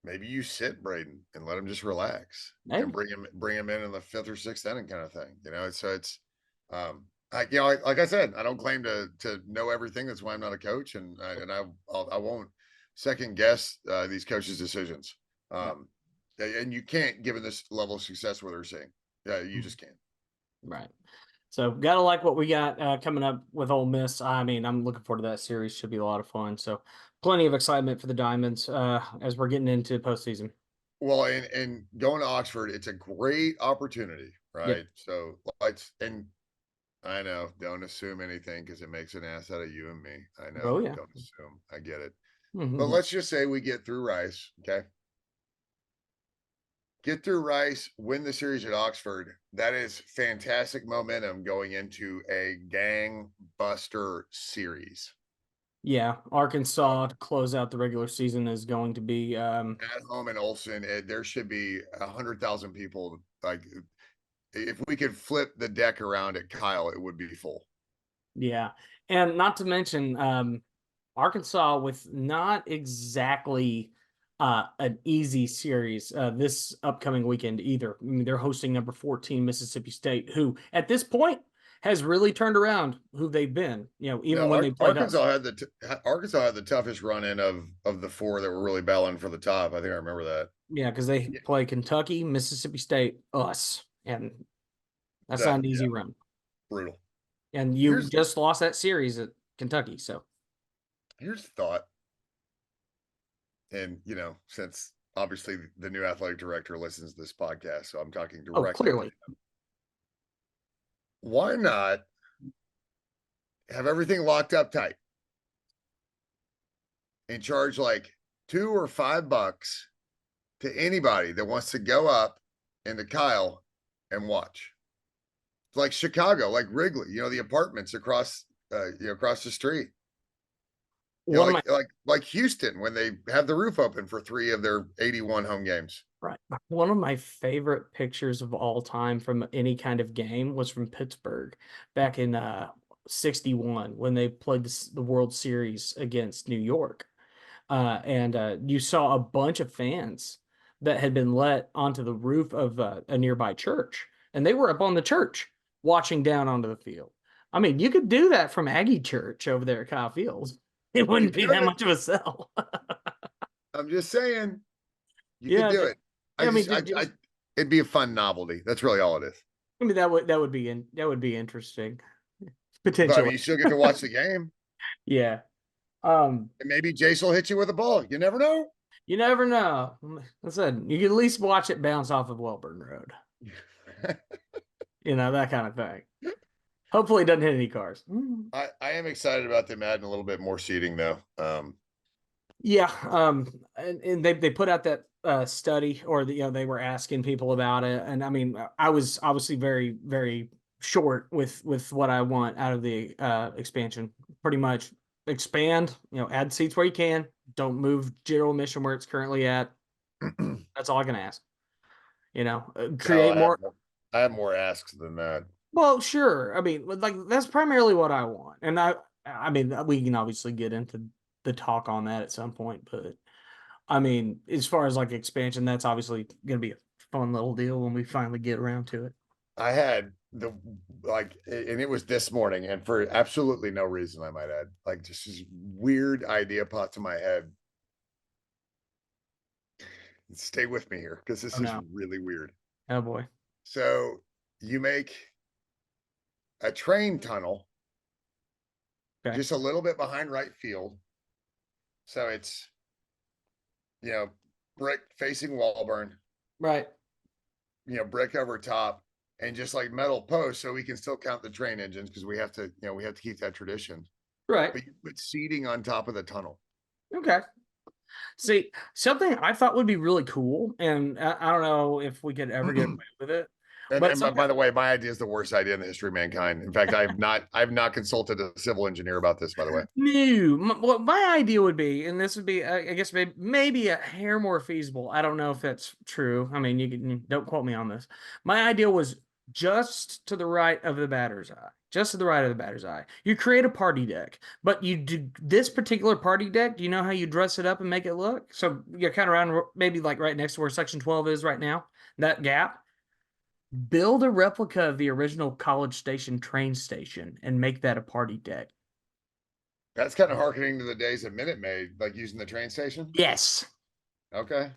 maybe you sit Braden and let him just relax and Maybe. bring him in the fifth or sixth inning kind of thing. So it's like I said, I don't claim to know everything. That's why I'm not a coach, and I won't second guess these coaches' decisions. Yeah. Um, and you can't, given this level of success, what they're seeing. Yeah, you Mhm. just can't. Right. So gotta like what we got coming up with Ole Miss. I mean, I'm looking forward to that series. Should be a lot of fun. So plenty of excitement for the Diamonds as we're getting into postseason. Well, and going to Oxford, it's a great opportunity, Yep. right? So let's and I know, don't assume anything because it makes an ass out of you and me. I know, Oh yeah. don't assume. I get it. But Mhm. let's just say we get through Rice, okay? Get through Rice, win the series at Oxford. That is fantastic momentum going into a gang buster series. Yeah. Uh, Arkansas to close out the regular season is going to be at home in Olson, there should be 100,000 people. Like, if we could flip the deck around at Kyle, it would be full. yeah. And not to mention Arkansas with not exactly an easy series this upcoming weekend either. I mean, they're hosting number 14 Mississippi State, who at this point has really turned around who they've been. Even No, when they played us. Arkansas had the toughest run in of the four that were really battling for the top. I think I remember that. Yeah, because they Yeah, play Kentucky, Mississippi State, us, and that's not an yeah, easy run. brutal. And you Here's just lost that series at Kentucky, so here's thought, and since obviously the new athletic director listens to this podcast, so I'm talking Oh, directly to clearly. him. Why not have everything locked up tight and charge like $2 or $5 to anybody that wants to go up into Kyle and watch? It's like Chicago, like Wrigley, the apartments across, across the street. One of my Like Houston when they have the roof open for 3 of their 81 home games. Right. One of my favorite pictures of all time from any kind of game was from Pittsburgh back in 61 when they played the World Series against New York. And you saw a bunch of fans that had been let onto the roof of a nearby church, and they were up on the church watching down onto the field. I mean, you could do that from Aggie Church over there at Kyle Fields. It You wouldn't be that could. much of a sell. I'm just saying, you could Yeah, do it. yeah. I I mean, just, it'd be a fun novelty. That's really all it is. I mean that would be interesting But I potentially. mean, you still get to watch the game, Yeah. Um, and maybe Jace will hit you with a ball. You never know. you never know. I said you could at least watch it bounce off of Welburn Road. You know, that kind of thing. Hopefully it doesn't hit any cars. I am excited about them adding a little bit more seating though. Yeah. And they put out that study, or they were asking people about it. And I mean, I was obviously very, very short with what I want out of the expansion. Pretty much expand, add seats where you can. Don't move general admission where it's currently at. That's all I can ask. No, Create more. I have more asks than that. Well, sure. I mean, like that's primarily what I want, and I mean, we can obviously get into the talk on that at some point, but I mean, as far as like expansion, that's obviously going to be a fun little deal when we finally get around to it. I had the and it was this morning, and for absolutely no reason, I might add, like just this weird idea popped in my head. Stay with me here because Oh this is no, really weird. oh boy. So you make a train tunnel Okay, just a little bit behind right field. So it's, you know, brick facing Wallburn, right, brick over top, and just like metal posts so we can still count the train engines because we have to keep that tradition. right. But you put seating on top of the tunnel. Okay. See, something I thought would be really cool, and I don't know if we could ever get away with it, And, but and something. by the way, my idea is the worst idea in the history of mankind. In fact, I've not consulted a civil engineer about this, by the way. No, what my idea would be, and this would be, I guess, maybe a hair more feasible. I don't know if that's true. I mean, don't quote me on this. My idea was just to the right of the batter's eye, just to the right of the batter's eye. You create a party deck, but you do this particular party deck. Do you know how you dress it up and make it look? So you're kind of around, maybe like right next to where Section 12 is right now, that gap. Build a replica of the original College Station train station and make that a party deck. That's kind of harkening to the days of Minute Maid, like using the train station. Yes. Okay.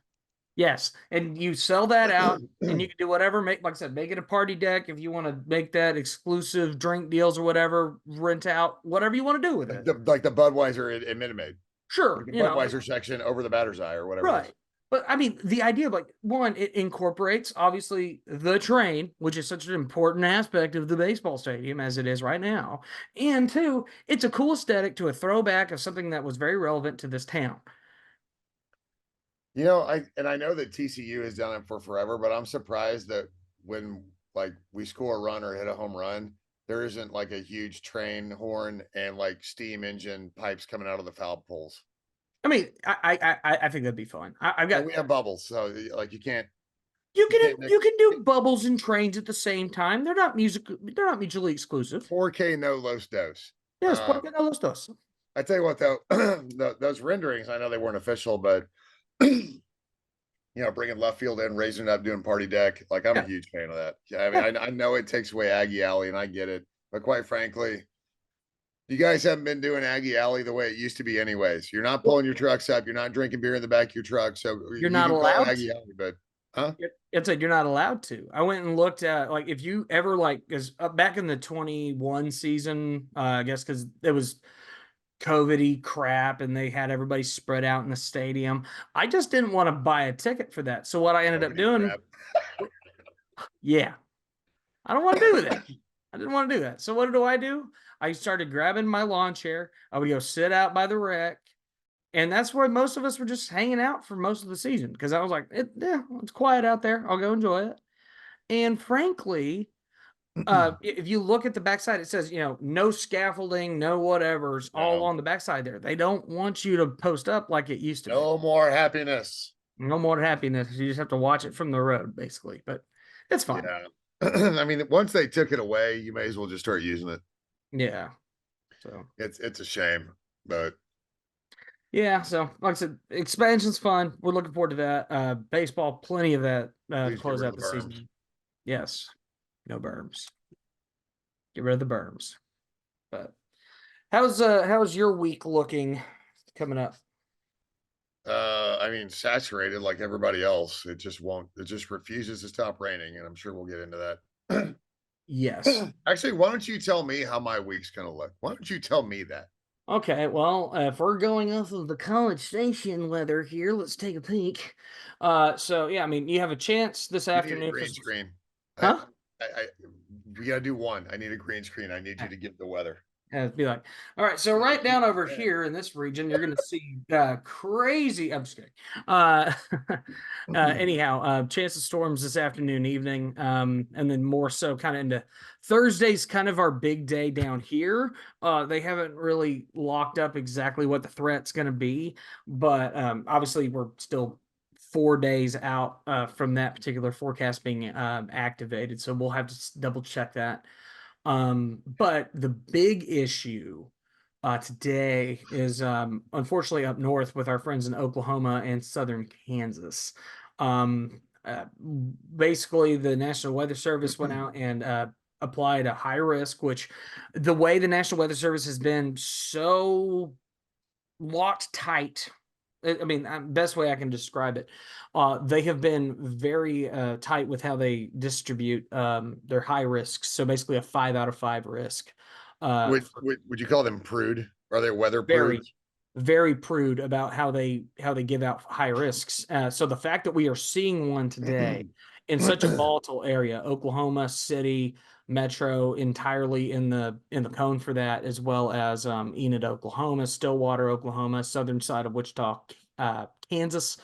Yes, and you sell that out, and you can do whatever. Like I said, make it a party deck if you want to make that exclusive drink deals or whatever. Rent out whatever you want to do with it. Like the Budweiser in Minute Maid, like Sure, the Budweiser section over the batter's eye or whatever it right. is. But I mean, the idea of like one, it incorporates obviously the train, which is such an important aspect of the baseball stadium as it is right now, and two, it's a cool aesthetic to a throwback of something that was very relevant to this town. I know that TCU has done it for forever, but I'm surprised that when like we score a run or hit a home run, there isn't like a huge train horn and like steam engine pipes coming out of the foul poles. I mean, I think that'd be fun. I've And got we have bubbles, so like You you can can't you can do bubbles and trains at the same time. They're not mutually exclusive. 4K no los dos. Yes, ¿por Um, qué no los dos? I tell you what though, those renderings, I know they weren't official, but bringing left field in, raising it up, doing party deck. Like I'm a Yeah, huge fan of that. Yeah, I yeah. mean, I know it takes away Aggie Alley, and I get it, but quite frankly, you guys haven't been doing Aggie Alley the way it used to be, anyways. You're not Well, pulling your trucks up. You're not drinking beer in the back of your truck. So you're you not can call it allowed to. Aggie Alley, but huh? It's like you're not allowed to. I went and looked at like if you ever like because back in the 21 season, I guess because it was COVID-y crap and they had everybody spread out in the stadium. I just didn't want to buy a ticket for that. So what I ended up Nobody doing, crap. yeah, I don't want to do that. I didn't want to do that. So what do? I started grabbing my lawn chair. I would go sit out by the rec. And that's where most of us were just hanging out for most of the season because I was like, yeah, it's quiet out there. I'll go enjoy it. And frankly, if you look at the backside, it says, no scaffolding, no whatever's all No, on the backside there. They don't want you to post up like it used to be. no more happiness. No more happiness. You just have to watch it from the road, basically. But it's fine. Yeah. I mean, once they took it away, you may as well just start using it. Yeah. So It's a shame, but yeah. So like I said, expansion's fun. We're looking forward to that. Baseball, plenty of that to please get close rid out of the the berms. season. Yes. No berms. Get rid of the berms. But how's your week looking coming up? I mean, saturated like everybody else. It just won't. It just refuses to stop raining, and I'm sure we'll get into that. Yes. Actually, why don't you tell me how my week's gonna look? Why don't you tell me that? Okay, well, if we're going off of the College Station weather here, let's take a peek. So yeah, I mean, you have a chance this We need a afternoon for green some, screen. huh? I we gotta do one. I need a green screen. I need you to give the weather. Be like, all right, so right down over here in this region, you're going to see crazy. I'm just kidding. Uh, anyhow, chance of storms this afternoon, evening, and then more so kind of into Thursday's kind of our big day down here. They haven't really locked up exactly what the threat's going to be, but obviously we're still 4 days out from that particular forecast being activated, so we'll have to double check that. But the big issue today is unfortunately up north with our friends in Oklahoma and southern Kansas. Basically, the National Weather Service went out and applied a high risk, which the way the National Weather Service has been so locked tight. I mean, best way I can describe it. They have been very tight with how they distribute their high risks. So basically, a 5 out of 5 risk. For Would you call them prude? Are they weather very, prudes? very prude about how they give out high risks. So the fact that we are seeing one today in such a volatile area, Oklahoma City metro entirely in the cone for that, as well as Enid, Oklahoma, Stillwater, Oklahoma, southern side of Wichita, Kansas,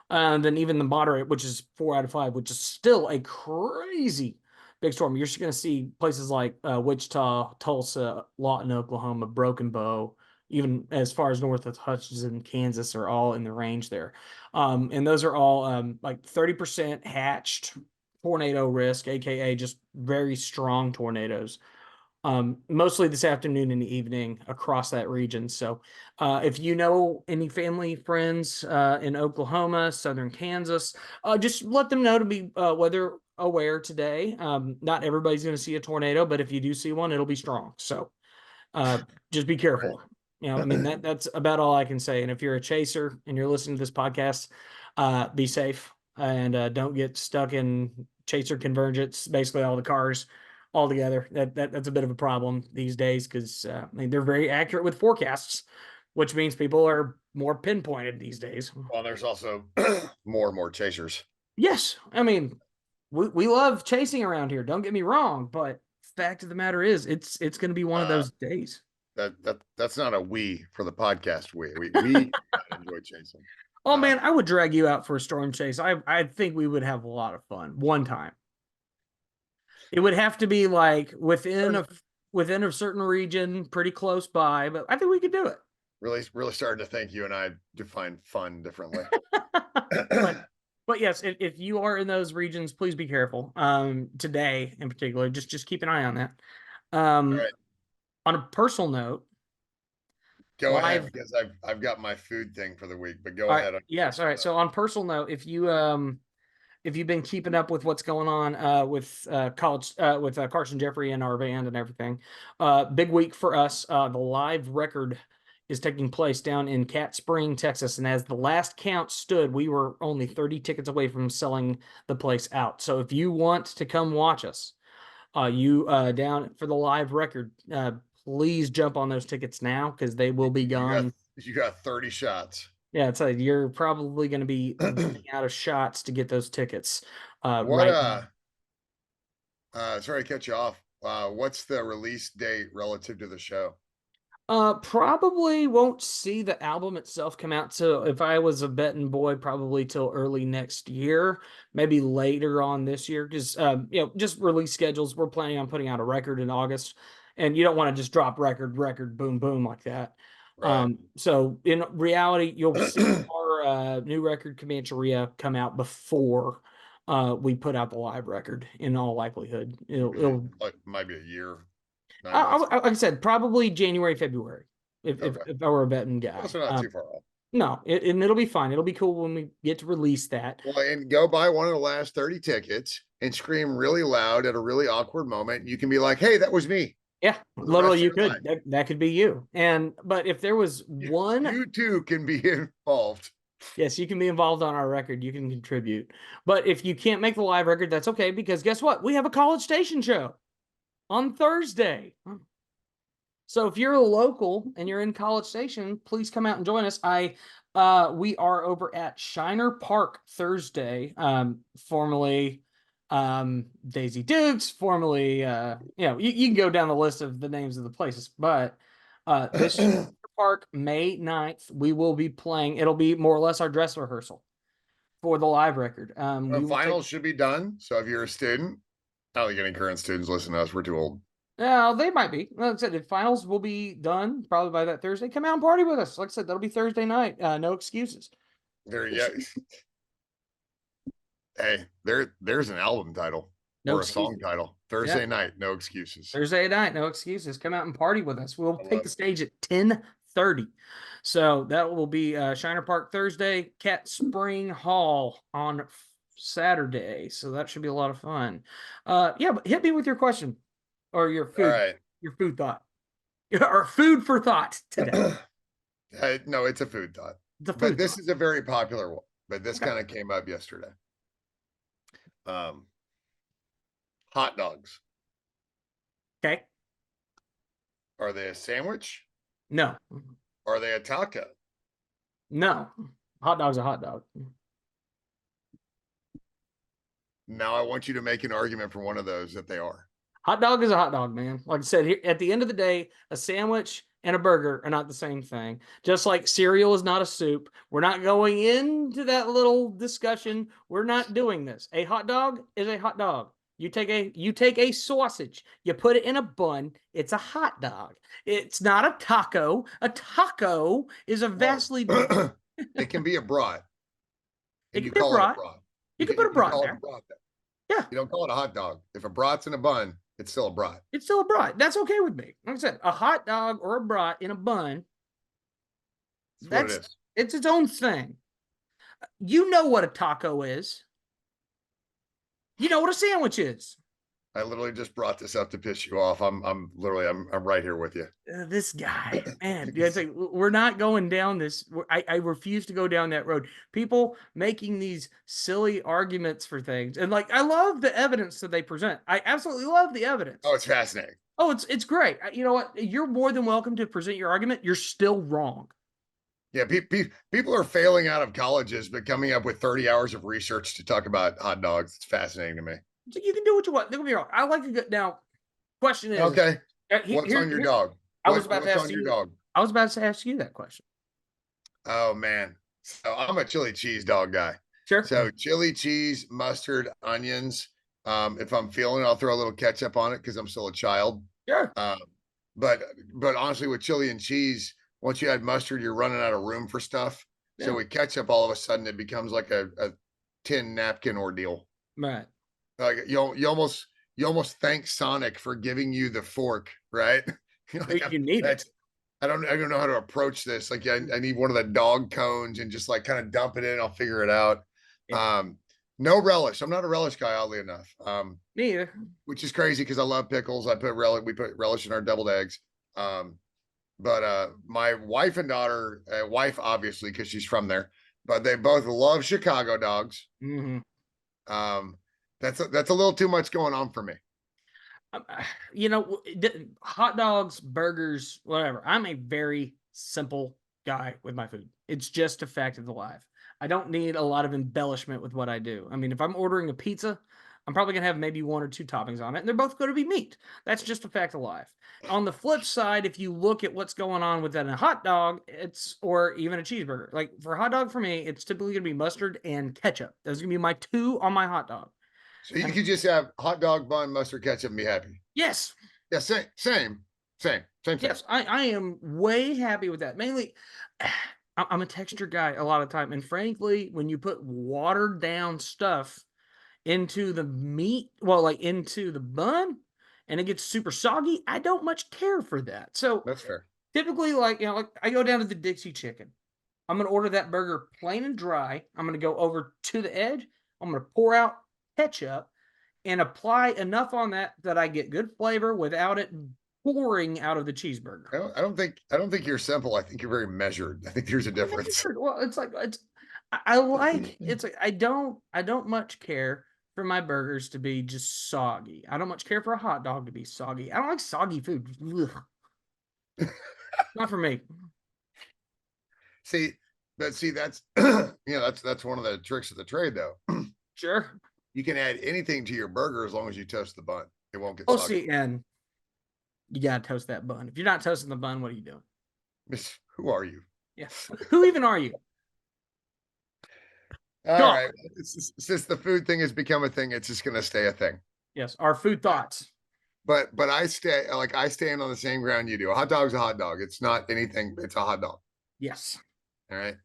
and then even the moderate, which is 4 out of 5, which is still a crazy big storm. You're just going to see places like Wichita, Tulsa, Lawton, Oklahoma, Broken Bow, even as far as north of Hutchinson, Kansas, are all in the range there. And those are all like 30% hatched tornado risk, aka just very strong tornadoes. Mostly this afternoon and evening across that region. So, if you know any family, friends in Oklahoma, southern Kansas, just let them know to be weather aware today. Not everybody's going to see a tornado, but if you do see one, it'll be strong. So, uh, just be careful. I mean that's about all I can say. And if you're a chaser and you're listening to this podcast, be safe and don't get stuck in chaser convergence. Basically, all the cars all together. That's a bit of a problem these days because I mean they're very accurate with forecasts, which means people are more pinpointed these days. Well, there's also more and more chasers. Yes, I mean we love chasing around here. Don't get me wrong, but fact of the matter is, it's going to be one of Uh, those days. that's not a we for the podcast. We enjoy chasing. Oh Um, man, I would drag you out for a storm chase. I think we would have a lot of fun one time. It would have to be like within a certain region, pretty close by, but I think we could do it. really starting to think you and I define fun differently. but but yes, if you are in those regions, please be careful. Today in particular, just keep an eye on that. All Um, right, on a personal note, go ahead live. because I've got my food thing for the week. But go All right, ahead. yes, all right. So on personal note, if you've been keeping up with what's going on with college with Carson Jeffrey and our band and everything, big week for us. The live record is taking place down in Cat Spring, Texas, and as the last count stood, we were only 30 tickets away from selling the place out. So if you want to come watch us, you down for the live record, please jump on those tickets now because they will be You got gone. you got 30 shots. Yeah, it's like you're probably going to be running out of shots to get those tickets What right now. sorry to cut you off. What's the release date relative to the show? Probably won't see the album itself come out till, if I was a betting boy, probably till early next year, maybe later on this year, because just release schedules. We're planning on putting out a record in August, and you don't want to just drop record, boom, boom like that. Right. So in reality, you'll see our new record Comancheria come out before we put out the live record. In all likelihood, it'll Like might be a year, 9 months. like I said, probably January, February. If if, Okay. if I were a betting guy, Also not too far off. no, and it'll be fine. It'll be cool when we get to release that. Well, and go buy one of the last 30 tickets and scream really loud at a really awkward moment. You can be like, hey, that was me Yeah, for the rest literally, of you your life. could. That could be you. And but if there was one, You too can be involved. yes, you can be involved on our record. You can contribute. But if you can't make the live record, that's okay because guess what? We have a College Station show on Thursday. So if you're a local and you're in College Station, please come out and join us. We are over at Shiner Park Thursday, formerly Daisy Dukes, formerly you can go down the list of the names of the places, but this Shiner Park May 9th, we will be playing. It'll be more or less our dress rehearsal for the live record. The We will take finals should be done. So if you're a student, I don't think any current students listen to us. We're too old. They might be. Like I said, the finals will be done probably by that Thursday. Come out and party with us. Like I said, that'll be Thursday night. No excuses. There you go. Hey, there's an album title No or a song excuses. title. Yeah. Thursday night, no excuses. Thursday night, no excuses. Come out and party with us. We'll I take love the it. stage at 10:30. So that will be Shiner Park Thursday, Cat Spring Hall on Saturday. So that should be a lot of fun. Yeah, but hit me with your question or All right. your food thought. Or food for thought today. No, it's a food thought. The But food this thought. is a very popular one. But this Okay. kind of came up yesterday. Hot dogs. Okay. Are they a sandwich? No. Are they a taco? No. Hot dog's a hot dog. Now I want you to make an argument for one of those that they are. Hot dog is a hot dog, man. Like I said, here, at the end of the day, a sandwich and a burger are not the same thing. Just like cereal is not a soup. We're not going into that little discussion. We're not doing this. A hot dog is a hot dog. You take a sausage, you put it in a bun, it's a hot dog. It's not a taco. A taco is a Well, vastly different. it can be a brat, It and can you be a call it a brat. brat. You can put a You brat in call it a there. brat. Yeah. You don't call it a hot dog. If a brat's in a bun, it's still a brat. It's still a brat. That's okay with me. Like I said, a hot dog or a brat in a bun, That's what it that's is. it's its own thing. You know what a taco is. You know what a sandwich is. I literally just brought this up to piss you off. I'm literally I'm right here with you. This guy, man, it's like we're not going down this. I refuse to go down that road. People making these silly arguments for things, and like I love the evidence that they present. I absolutely love the evidence. Oh, it's fascinating. Oh, it's great. You know what? You're more than welcome to present your argument. You're still wrong. Yeah, people are failing out of colleges, but coming up with 30 hours of research to talk about hot dogs. It's fascinating to me. So you can do what you want. Don't get me wrong. I like to get now. Question is, Okay, what's here, on your here. dog? I was about to What's ask on your you. dog? I was about to ask you that question. Oh man, so I'm a chili cheese dog guy. Sure. So chili cheese, mustard, onions. If I'm feeling it, I'll throw a little ketchup on it because I'm still a child. Sure. Um, but honestly, with chili and cheese, once you add mustard, you're running out of room for stuff. So Yeah. with ketchup, all of a sudden it becomes like a tin napkin ordeal. Right. Like you almost thank Sonic for giving you the fork, right? You're like, You need it. I don't know how to approach this. Like I need one of the dog cones and just like kind of dump it in. I'll figure it out. Yeah. No relish. I'm not a relish guy, oddly enough. Me either. Which is crazy because I love pickles. We put relish in our deviled eggs. But my wife and daughter, wife obviously because she's from there, but they both love Chicago dogs. Mm-hmm. Um, that's a little too much going on for me. Um, You know, hot dogs, burgers, whatever. I'm a very simple guy with my food. It's just a fact of the life. I don't need a lot of embellishment with what I do. I mean, if I'm ordering a pizza, I'm probably going to have maybe one or two toppings on it, and they're both going to be meat. That's just a fact of life. On the flip side, if you look at what's going on within a hot dog, it's or even a cheeseburger. Like for a hot dog, for me, it's typically going to be mustard and ketchup. Those are going to be my two on my hot dog. So you And could just have hot dog bun, mustard, ketchup, and be happy. yes, Yeah, same. yes, I am way happy with that. Mainly, I'm a texture guy a lot of time, and frankly, when you put watered down stuff into the meat, well, like into the bun, and it gets super soggy, I don't much care for that. So That's fair. typically, like I go down to the Dixie Chicken. I'm gonna order that burger plain and dry. I'm gonna go over to the edge. I'm gonna pour out ketchup and apply enough on that that I get good flavor without it pouring out of the cheeseburger. I don't think you're simple. I think you're very measured. I think there's a difference. Well, it's like I like it's like I don't much care for my burgers to be just soggy. I don't much care for a hot dog to be soggy. I don't like soggy food. Ugh, not for me. See, that's that's one of the tricks of the trade though. Sure. You can add anything to your burger as long as you toast the bun. It won't get Oh, soggy. see, and you gotta toast that bun. If you're not toasting the bun, what are you doing? Who are you? Yeah. Who even are you? All Talk. right. Since the food thing has become a thing, it's just gonna stay a thing. Yes. Our food thoughts. But I stand on the same ground you do. A hot dog's a hot dog. It's not anything. It's a hot dog. Yes. All right.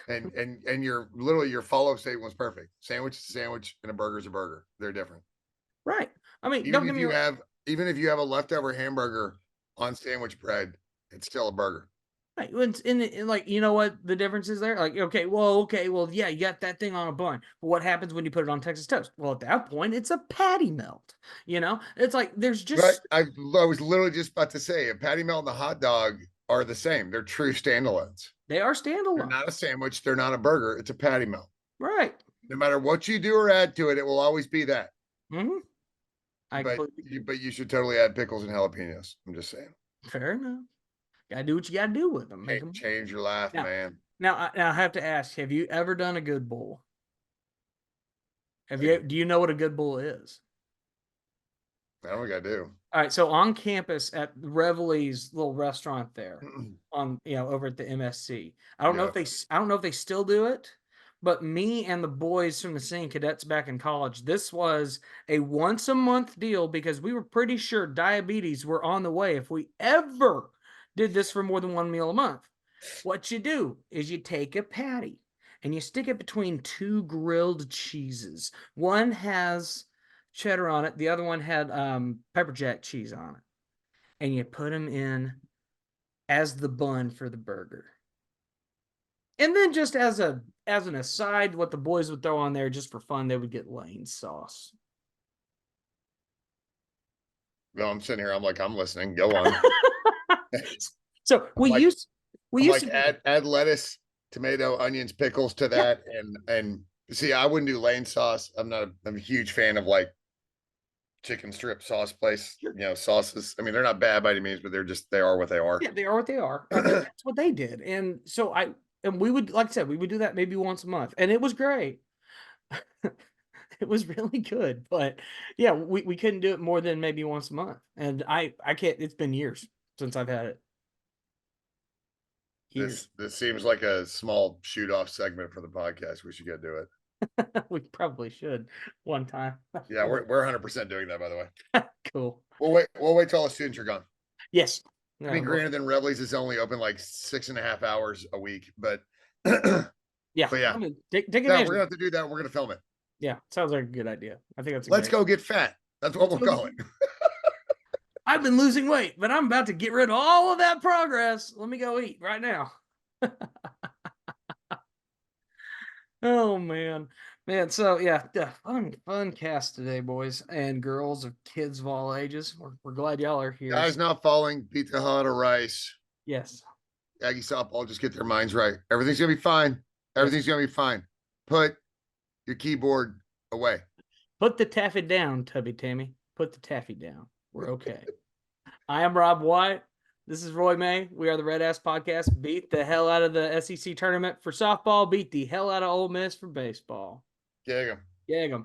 And your follow-up statement was perfect. Sandwich is a sandwich and a burger is a burger. They're different. Right. I mean, Even don't get if me you wrong. have even if you have a leftover hamburger on sandwich bread, it's still a burger. Right. It's like, you know what the difference is there? Like, okay, well, yeah, you got that thing on a bun. But what happens when you put it on Texas toast? Well, at that point, it's a patty melt. It's like there's But just I was literally just about to say a patty melt and a hot dog are the same. They're true standalones. they are They're standalone. not a sandwich. They're not a burger. It's a patty melt. Right. No matter what you do or add to it, it will always be that. Hmm. I But completely agree. but you should totally add pickles and jalapenos. I'm just saying. Fair enough. Gotta do what you gotta do with them. Make them Change your life, now. man. Now I have to ask: have you ever done a good bowl? Have I, you? Do you know what a good bowl is? I don't think I do. All right, so on campus at Reveley's little restaurant there, on over at the MSC. Yeah. I don't know if they still do it, but me and the boys from the singing cadets back in college, this was a once a month deal because we were pretty sure diabetes were on the way if we ever did this for more than one meal a month. What you do is you take a patty and you stick it between two grilled cheeses. One has cheddar on it. The other one had pepper jack cheese on it. And you put them in as the bun for the burger. And then just as an aside, what the boys would throw on there just for fun, they would get Lane sauce. No, I'm sitting here. I'm like, I'm listening. Go on. So I'm like, we I'm used like, to do add lettuce, tomato, onions, pickles to yeah, that, and see, I wouldn't do Lane sauce. I'm a huge fan of like chicken strip sauce place. sure. Sauces. I mean, they're not bad by any means, but they are what they are. Yeah, they are what they are. And that's what they did. And so and we would, like I said, we would do that maybe once a month. And it was great. It was really good. But yeah, we couldn't do it more than maybe once a month. And I can't, it's been years since I've had it. Years. This seems like a small shoot off segment for the podcast. We should go do it. We probably should one time. Yeah, we're 100% doing that, by the way. Cool. We'll wait till all the students are gone. Yes. I mean, granted, then Reveley's is only open like 6.5 hours a week, but yeah. but yeah, I mean, take no, advantage. we're gonna have to do that. We're gonna film it. Yeah, sounds like a good idea. I think that's a Let's great. go get fat. That's what we'll call it. I've been losing weight, but I'm about to get rid of all of that progress. Let me go eat right now. Oh man. So yeah, fun cast today, boys and girls of kids of all ages. We're glad y'all are here. Guys not falling, Pizza Hut or Rice. Yes. Aggie softball, just get their minds right. Everything's gonna be fine. Everything's gonna be fine. Put your keyboard away. Put the taffy down, Tubby Tammy. Put the taffy down. We're okay. I am Rob White. This is Roy May. We are the RedAss podcast. Beat the hell out of the SEC tournament for softball. Beat the hell out of Ole Miss for baseball. Yeah. Yeah,